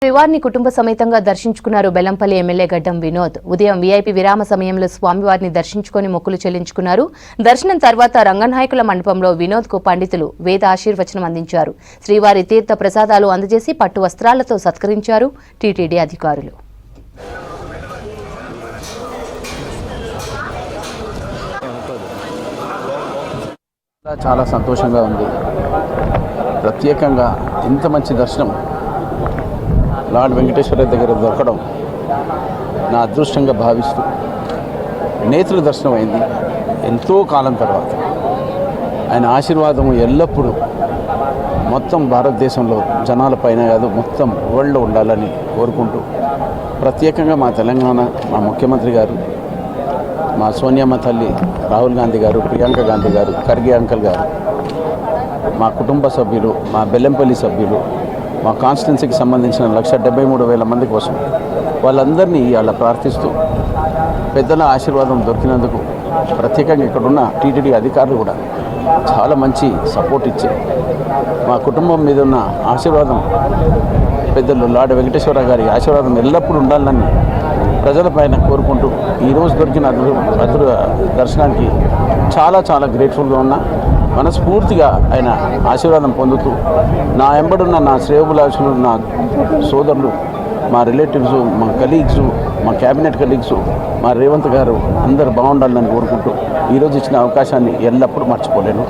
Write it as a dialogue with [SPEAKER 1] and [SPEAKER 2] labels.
[SPEAKER 1] శ్రీవారిని కుటుంబ సమేతంగా దర్శించుకున్నారు బెల్లంపల్లి ఎమ్మెల్యే గడ్డం వినోద్. ఉదయం వీఐపీ విరామ సమయంలో స్వామివారిని దర్శించుకుని మొక్కులు చెల్లించుకున్నారు. దర్శనం తర్వాత రంగనాయకుల మండపంలో వినోద్ కు పండితులు వేద ఆశీర్వచనం అందించారు. శ్రీవారి తీర్థ ప్రసాదాలు అందజేసి పట్టు వస్త్రాలతో సత్కరించారు టీటీడీ అధికారులు.
[SPEAKER 2] చాలా సంతోషంగా ఉంది. ప్రత్యేకంగా ఇంత మంచి దర్శనం లార్డ్ వెంకటేశ్వర దగ్గర దొరకడం నా అదృష్టంగా భావిస్తూ నేత్ర దర్శనం అయింది. ఎంతో కాలం తర్వాత ఆయన ఆశీర్వాదము ఎల్లప్పుడూ మొత్తం భారతదేశంలో జనాలపైన కాదు మొత్తం వరల్డ్లో ఉండాలని కోరుకుంటూ ప్రత్యేకంగా మా తెలంగాణ మా ముఖ్యమంత్రి గారు, మా సోనియమ్మ తల్లి రాహుల్ గాంధీ గారు, ప్రియాంక గాంధీ గారు, ఖర్గే అంకల్ గారు, మా కుటుంబ సభ్యులు, మా బెల్లంపల్లి సభ్యులు, మా కాన్స్టిట్యున్సీకి సంబంధించిన 1,73,000 మంది కోసం వాళ్ళందరినీ అలా ప్రార్థిస్తూ పెద్దల ఆశీర్వాదం దొరికినందుకు ప్రత్యేకంగా ఇక్కడున్న టీటీడీ అధికారులు కూడా చాలా మంచి సపోర్ట్ ఇచ్చారు. మా కుటుంబం మీద ఉన్న ఆశీర్వాదం పెద్దలు లార్డ్ వెంకటేశ్వర గారి ఆశీర్వాదం ఎల్లప్పుడూ ఉండాలని ప్రజలపైన కోరుకుంటూ ఈరోజు దొరికిన అద్భుత దర్శనానికి చాలా గ్రేట్ఫుల్గా ఉన్నా. మనస్ఫూర్తిగా ఆయన ఆశీర్వాదం పొందుతూ నా ఎంబడున్న నా శ్రేయోభిలాషులు, నా సోదరులు, మా రిలేటివ్స్, మా కలీగ్స్, మా క్యాబినెట్ కలీగ్స్, మా రేవంత్ గారు అందరూ బాగుండాలని కోరుకుంటూ ఈరోజు ఇచ్చిన అవకాశాన్ని ఎల్లప్పుడూ మర్చిపోలేను.